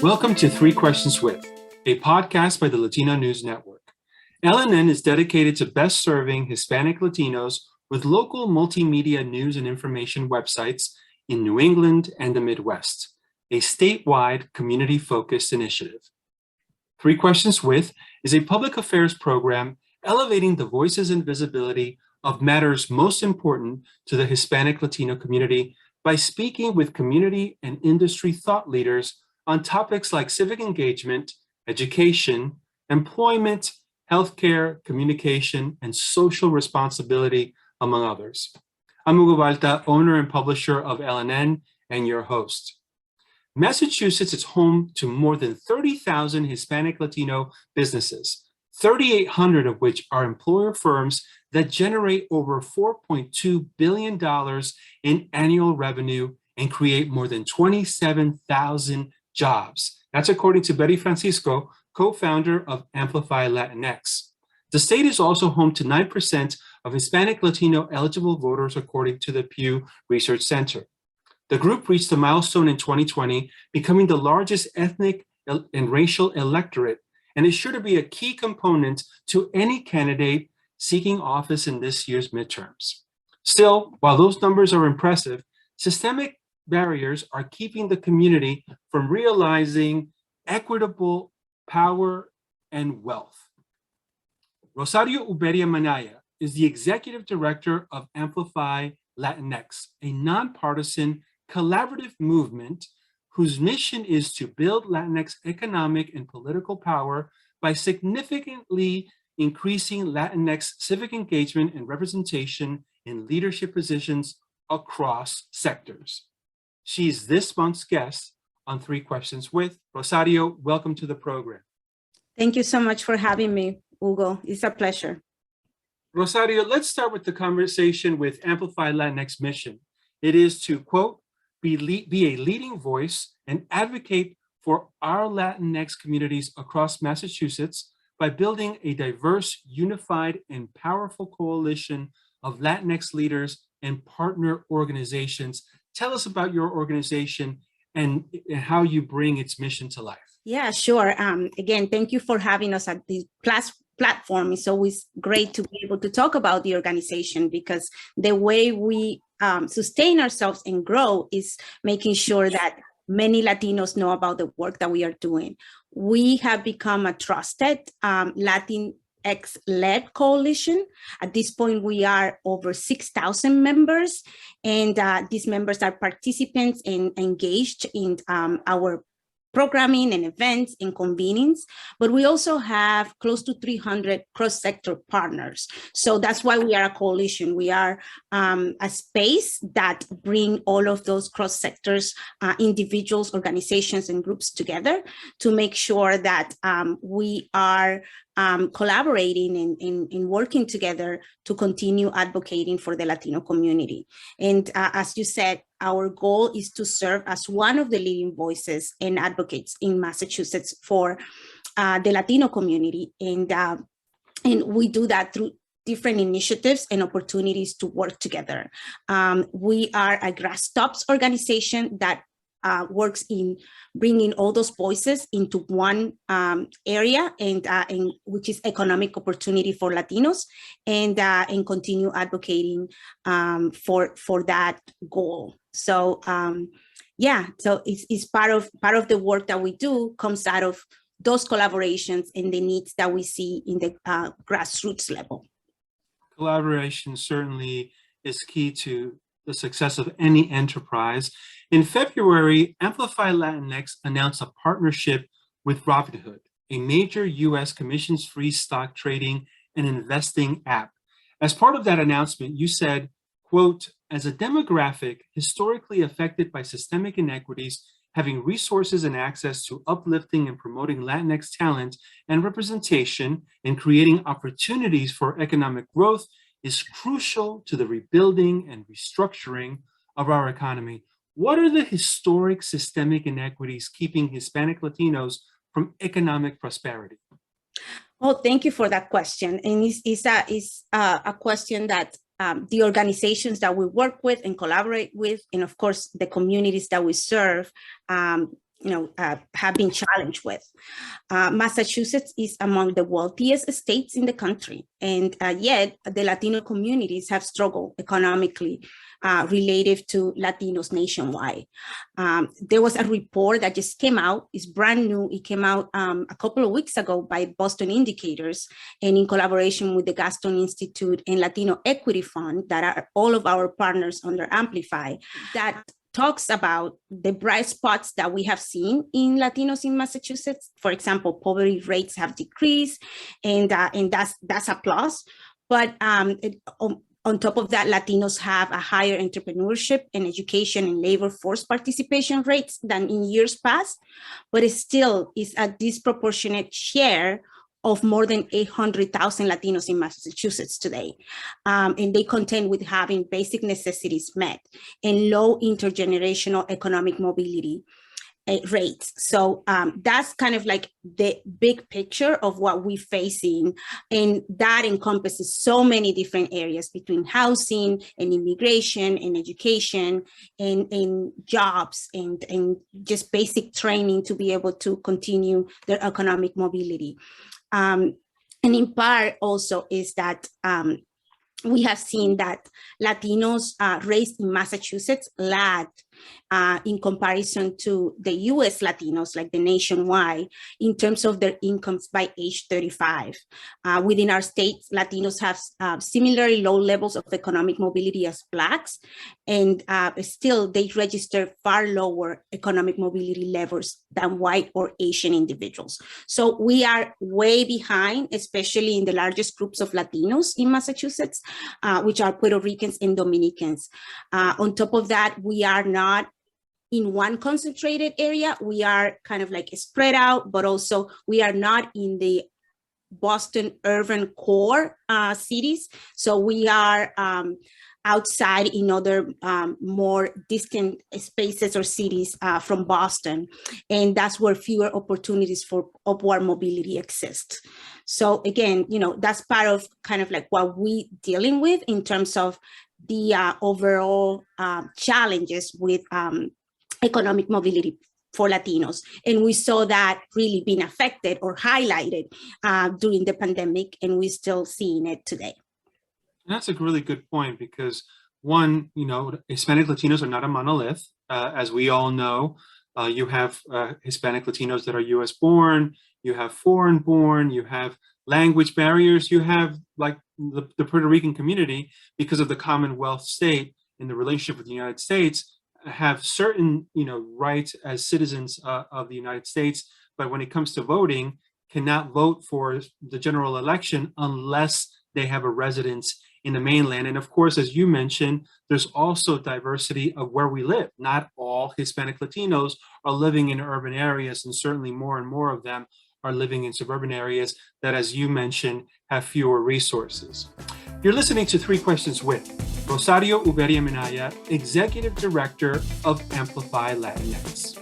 Welcome to Three Questions With, a podcast by the Latino News Network. LNN is dedicated to best serving Hispanic Latinos with local multimedia news and information websites in New England and the Midwest, a statewide community-focused initiative. Three Questions With is a public affairs program elevating the voices and visibility of matters most important to the Hispanic Latino community by speaking with community and industry thought leaders on topics like civic engagement, education, employment, healthcare, communication, and social responsibility, among others. I'm Hugo Balta, owner and publisher of LNN, and your host. Massachusetts is home to more than 30,000 Hispanic Latino businesses, 3,800 of which are employer firms that generate over $4.2 billion in annual revenue and create more than 27,000 jobs. That's according to Betty Francisco, co-founder of Amplify Latinx. The state is also home to 9% of Hispanic Latino eligible voters, according to the Pew Research Center. The group reached a milestone in 2020, becoming the largest ethnic and racial electorate, and is sure to be a key component to any candidate seeking office in this year's midterms. Still, while those numbers are impressive, systemic barriers are keeping the community from realizing equitable power and wealth. Rosario Ubiera-Minaya is the executive director of Amplify Latinx, a nonpartisan collaborative movement whose mission is to build Latinx economic and political power by significantly increasing Latinx civic engagement and representation in leadership positions across sectors. She's this month's guest on Three Questions With. Rosario, welcome to the program. Thank you so much for having me, Hugo. It's a pleasure. Rosario, let's start with the conversation with Amplify Latinx mission. It is to, quote, be a leading voice and advocate for our Latinx communities across Massachusetts by building a diverse, unified, and powerful coalition of Latinx leaders and partner organizations. Tell us about your organization and how you bring its mission to life. Yeah, sure. Again, thank you for having us at this platform. It's always great to be able to talk about the organization because the way we sustain ourselves and grow is making sure that many Latinos know about the work that we are doing. We have become a trusted Latinx-led coalition. At this point, we are over 6,000 members, and these members are participants and engaged in our programming and events and convenings, but we also have close to 300 cross-sector partners. So that's why we are a coalition. We are a space that bring all of those cross-sectors, individuals, organizations, and groups together to make sure that we are collaborating and working together to continue advocating for the Latino community. And as you said, our goal is to serve as one of the leading voices and advocates in Massachusetts for the Latino community. And we do that through different initiatives and opportunities to work together. We are a grassroots organization that works in bringing all those voices into one area, and which is economic opportunity for Latinos, and continue advocating for that goal. So yeah, so it's part of the work that we do comes out of those collaborations and the needs that we see in the grassroots level. Collaboration certainly is key to the success of any enterprise. In February, Amplify Latinx announced a partnership with Robinhood, a major U.S. commissions-free stock trading and investing app. As part of that announcement, you said, quote, as a demographic historically affected by systemic inequities, having resources and access to uplifting and promoting Latinx talent and representation and creating opportunities for economic growth is crucial to the rebuilding and restructuring of our economy. What are the historic systemic inequities keeping Hispanic Latinos from economic prosperity? Oh, thank you for that question. And it's a question that the organizations that we work with and collaborate with, and of course, the communities that we serve, have been challenged with. Massachusetts is among the wealthiest states in the country, and yet the Latino communities have struggled economically related to Latinos nationwide. There was a report that just came out, it's brand new, it came out a couple of weeks ago by Boston Indicators, and in collaboration with the Gaston Institute and Latino Equity Fund, that are all of our partners under Amplify, that talks about the bright spots that we have seen in Latinos in Massachusetts. For example, poverty rates have decreased, and that's a plus. But on top of that, Latinos have a higher entrepreneurship and education and labor force participation rates than in years past, but it still is a disproportionate share of more than 800,000 Latinos in Massachusetts today. And they contend with having basic necessities met and low intergenerational economic mobility rates. So that's kind of like the big picture of what we're facing. And that encompasses so many different areas between housing and immigration and education and jobs and just basic training to be able to continue their economic mobility. And in part also is that we have seen that Latinos raised in Massachusetts lagged in comparison to the US Latinos, like the nationwide, in terms of their incomes by age 35. Within our states, Latinos have similarly low levels of economic mobility as Blacks, and still they register far lower economic mobility levels than white or Asian individuals. So we are way behind, especially in the largest groups of Latinos in Massachusetts, which are Puerto Ricans and Dominicans. On top of that, we are not in one concentrated area. We are kind of like spread out, but also we are not in the Boston urban core cities. So we are outside in other more distant spaces or cities from Boston. And that's where fewer opportunities for upward mobility exist. So again, that's part of kind of like what we're dealing with in terms of the overall challenges with economic mobility for Latinos. And we saw that really being affected or highlighted during the pandemic, and we're still seeing it today. That's a really good point because one, Hispanic Latinos are not a monolith. As we all know, you have Hispanic Latinos that are US born, you have foreign born, you have language barriers, you have like the Puerto Rican community, because of the Commonwealth state and the relationship with the United States, have certain rights as citizens of the United States, but when it comes to voting, cannot vote for the general election unless they have a residence in the mainland. And of course, as you mentioned, there's also diversity of where we live. Not all Hispanic Latinos are living in urban areas, and certainly more and more of them are living in suburban areas that, as you mentioned, have fewer resources. You're listening to Three Questions with Rosario Ubiera-Minaya, Executive Director of Amplify Latinx.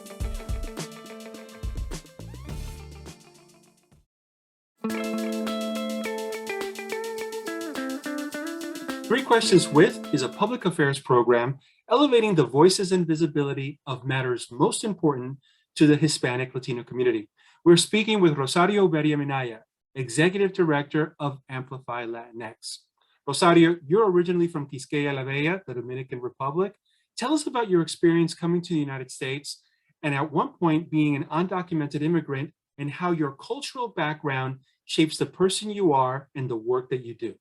Three Questions With is a public affairs program elevating the voices and visibility of matters most important to the Hispanic Latino community. We're speaking with Rosario Ubiera-Minaya, Executive Director of Amplify Latinx. Rosario, you're originally from Quisqueya La Bella, the Dominican Republic. Tell us about your experience coming to the United States and at one point being an undocumented immigrant, and how your cultural background shapes the person you are and the work that you do.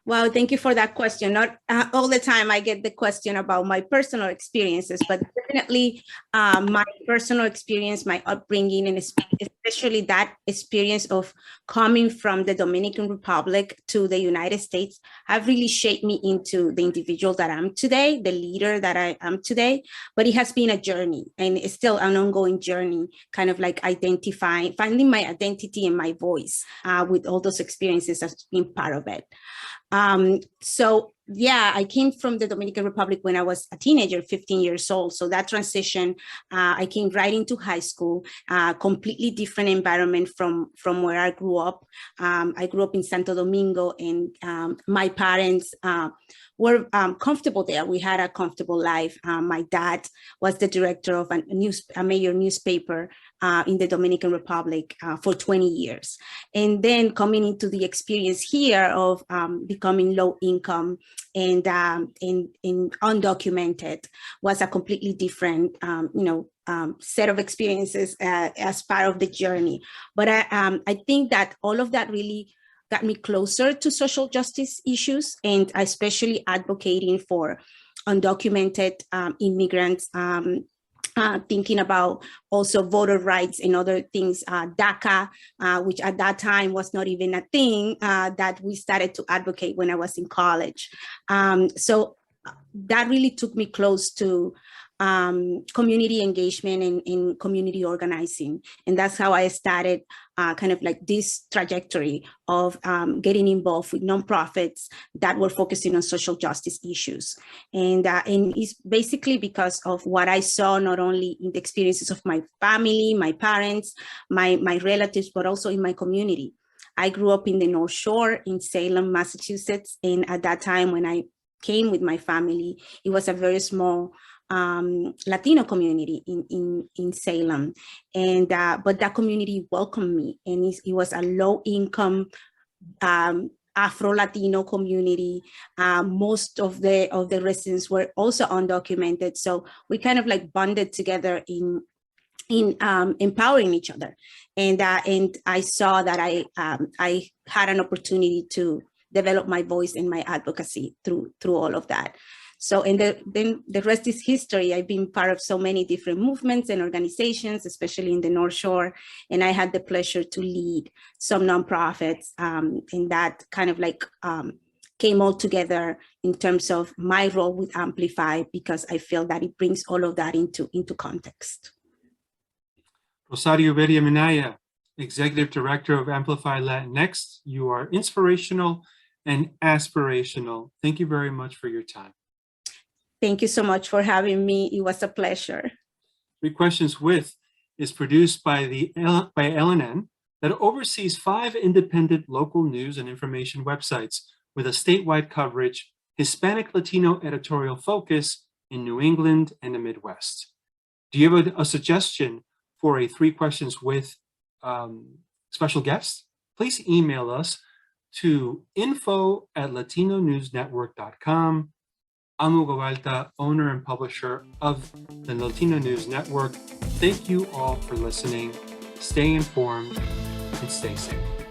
Well, thank you for that question. Not all the time I get the question about my personal experiences, but definitely my personal experience, my upbringing, and especially that experience of coming from the Dominican Republic to the United States have really shaped me into the individual that I'm today, the leader that I am today. But it has been a journey, and it's still an ongoing journey, kind of like finding my identity and my voice with all those experiences as being part of it. So Yeah, I came from the Dominican Republic when I was a teenager, 15 years old. So that transition, I came right into high school, completely different environment from where I grew up. I grew up in Santo Domingo, and my parents were comfortable there. We had a comfortable life. My dad was the director of a major newspaper in the Dominican Republic for 20 years. And then coming into the experience here of becoming low income and undocumented was a completely different, set of experiences as part of the journey. But I think that all of that really got me closer to social justice issues, and especially advocating for undocumented immigrants, thinking about also voter rights and other things, DACA, which at that time was not even a thing, that we started to advocate when I was in college. So that really took me close to community engagement and community organizing. And that's how I started kind of like this trajectory of getting involved with nonprofits that were focusing on social justice issues. And it's basically because of what I saw, not only in the experiences of my family, my parents, my relatives, but also in my community. I grew up in the North Shore in Salem, Massachusetts. And at that time when I came with my family, it was a very small Latino community in Salem, and but that community welcomed me, and it was a low income Afro-Latino community. Most of the residents were also undocumented, so we kind of like bonded together in empowering each other, and I saw that I had an opportunity to develop my voice and my advocacy through all of that. So, and then the rest is history. I've been part of so many different movements and organizations, especially in the North Shore, and I had the pleasure to lead some nonprofits, and that kind of like came all together in terms of my role with Amplify, because I feel that it brings all of that into context. Rosario Ubiera-Minaya, Executive Director of Amplify Latinx, you are inspirational and aspirational. Thank you very much for your time. Thank you so much for having me. It was a pleasure. 3 Questions With is produced by LNN that oversees 5 independent local news and information websites with a statewide coverage, Hispanic-Latino editorial focus in New England and the Midwest. Do you have a suggestion for a 3 Questions With special guest? Please email us to info@latinonewsnetwork.com. Amu Gavalta, owner and publisher of the Latino News Network. Thank you all for listening. Stay informed and stay safe.